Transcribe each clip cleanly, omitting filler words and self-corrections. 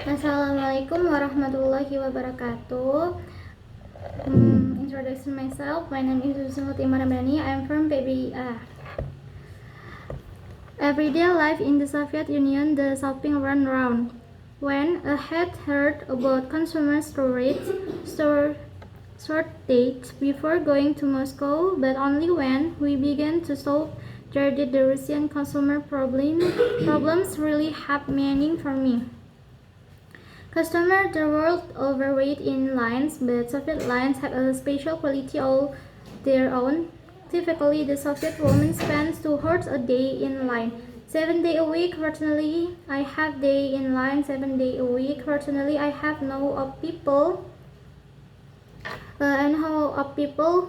Assalamualaikum warahmatullahi wabarakatuh. Introduction myself. My name is Yusuf Fatimah Ramadhani. I am from PBA. Everyday life in the Soviet Union, the shopping ran round. When I had heard about consumer shortage before going to Moscow, but only when we began to solve there did the Russian consumer problems really have meaning for me. Customers the world over wait in lines, but Soviet lines have a special quality of their own. Typically, the Soviet woman spends 2 hours a day in line, 7 days a week. Fortunately, I have day in line 7 days a week. Fortunately, I have know of people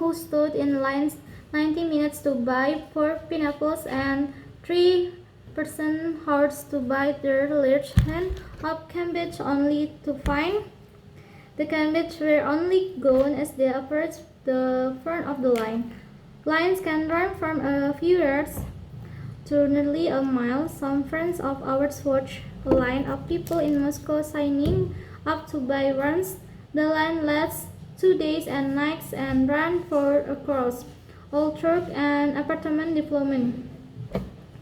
who stood in lines 90 minutes to buy 4 pineapples and 3 person horse to buy their large hand of cabbage only to find the cabbage were only gone as they approached the front of the line. Lines can run from a few yards to nearly a mile. Some friends of ours watched a line of people in Moscow signing up to buy runs. The line lasts 2 days and nights and ran for across all truck and apartment development.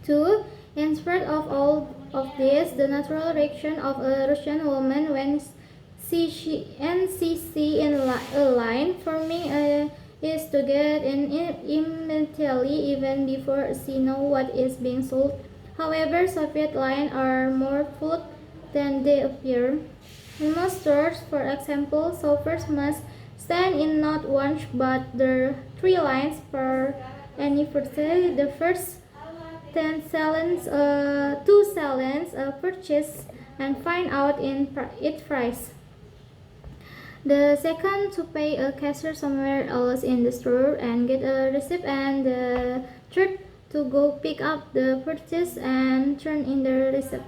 2. In spite of all of this, the natural reaction of a Russian woman when she see in a line forming is to get in immediately even before she know what is being sold. However, Soviet lines are more fluid than they appear. In most stores, for example, shoppers must stand in not one but the 3 lines per any purchase. The first 2 sellers purchase and find out in its price. The second to pay a cashier somewhere else in the store and get a receipt, and the third to go pick up the purchase and turn in the receipt.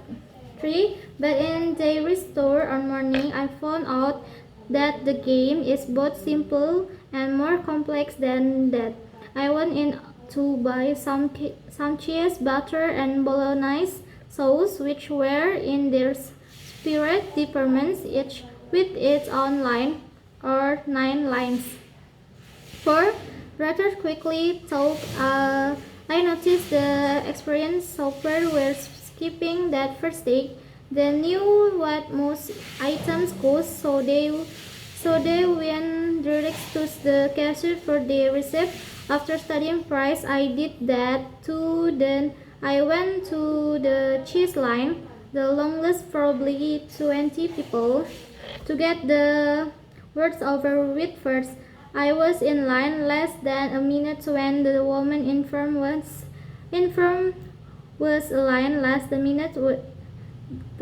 3. But in the store on morning, I found out that the game is both simple and more complex than that. I went in to buy some cheese, butter, and bolognese sauce, which were in their separate departments, each with its own line or 9 lines. 4. Rather quickly, though, I noticed the experienced shopper were skipping that first day. They knew what most items cost, so they went direct to the cashier for the receipt. After studying price, I did that too. Then I went to the cheese line, the longest, probably 20 people, to get the words over with first. I was in line less than a minute when the woman informed was a line last a minute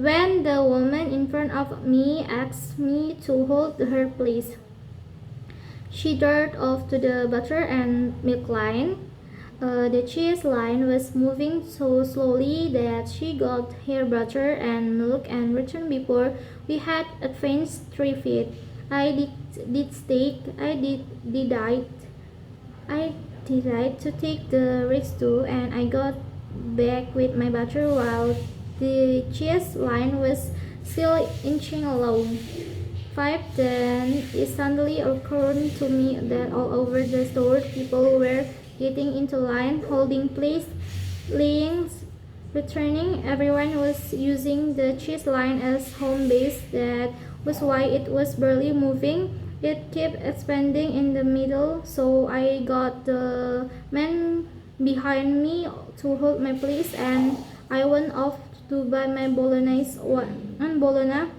when the woman in front of me asked me to hold her place. She darted off to the butter and milk line. The cheese line was moving so slowly that she got her butter and milk and returned before we had advanced 3 feet. I decided to take the risk too, and I got back with my butter while the cheese line was still inching along. 5. Then it suddenly occurred to me that all over the store people were getting into line, holding place, laying, returning. Everyone was using the cheese line as home base. That was why it was barely moving. It kept expanding in the middle, so I got the man behind me to hold my place, and I went off to buy my bolognese and bologna.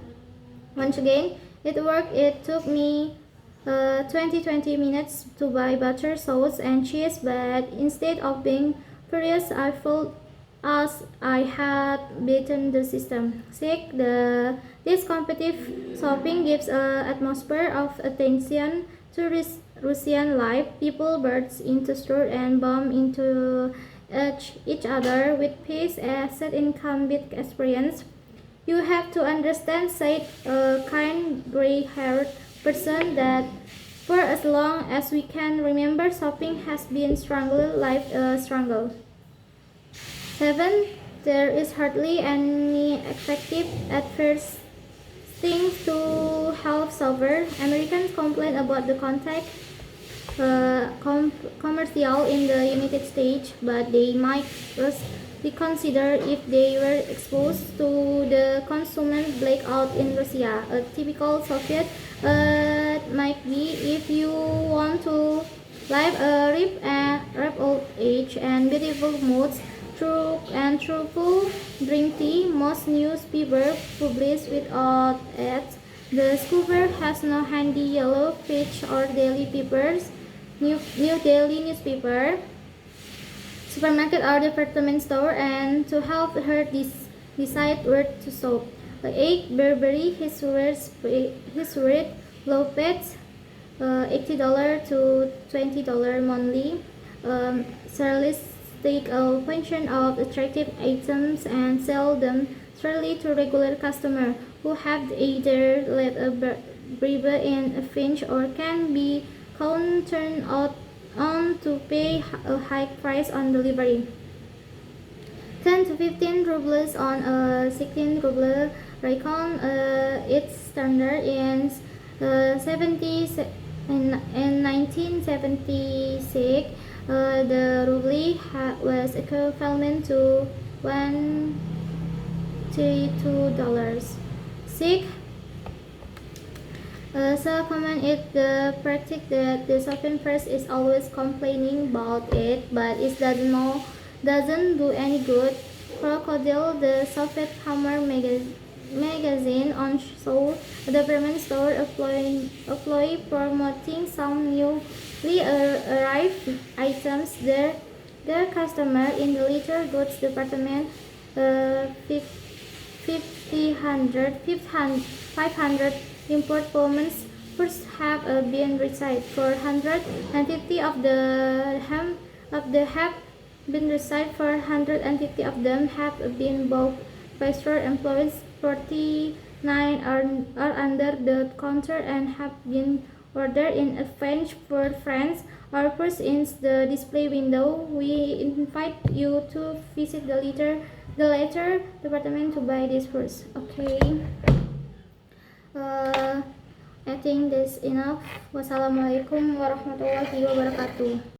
Once again, it worked. It took me 20 minutes to buy butter, sauce, and cheese, but instead of being furious, I felt as I had beaten the system. 6. This competitive shopping gives an atmosphere of attention to Russian life. People burst into store and bump into each other with pace as set in combat experience. You have to understand, said a kind gray-haired person, that for as long as we can remember, shopping has been struggle. 7. There is hardly any effective at first things to help solve. Americans complain about the contact commercial in the United States, but they might reconsider if they were exposed to the consumer blackout in Russia. A typical Soviet might be if you want to live a rip old age and beautiful moods through and truthful drink tea. Most newspapers publish without ads. The Scooper has no handy yellow page or daily papers. New daily newspaper, supermarket or department store, and to help her decide where to shop. Egg Burberry, his word low pets, $80 to $20 monthly. Charles take a pension of attractive items and sell them strictly to regular customers who have either left a bribe in a finch or can be counted on to pay a high price on delivery. 10 to 15 rubles on a 16 ruble Raycon. Its standard in 1976. The ruble was equivalent to $132. 6. So common is the practice that the Soviet press is always complaining about it, but it doesn't do any good. Crocodile, the Soviet Hammer magazine on show a department store employee promoting some newly arrived items. Their customer in the litter goods department, 500 import women's purses have been recycled. 450 of have been recycled. 450 of them have been bought by store employees. 49 are under the counter and have been ordered in advance for friends. Our purse in the display window. We invite you to visit the latter department to buy this purse. Okay. I think that's enough. Wassalamualaikum warahmatullahi wabarakatuh.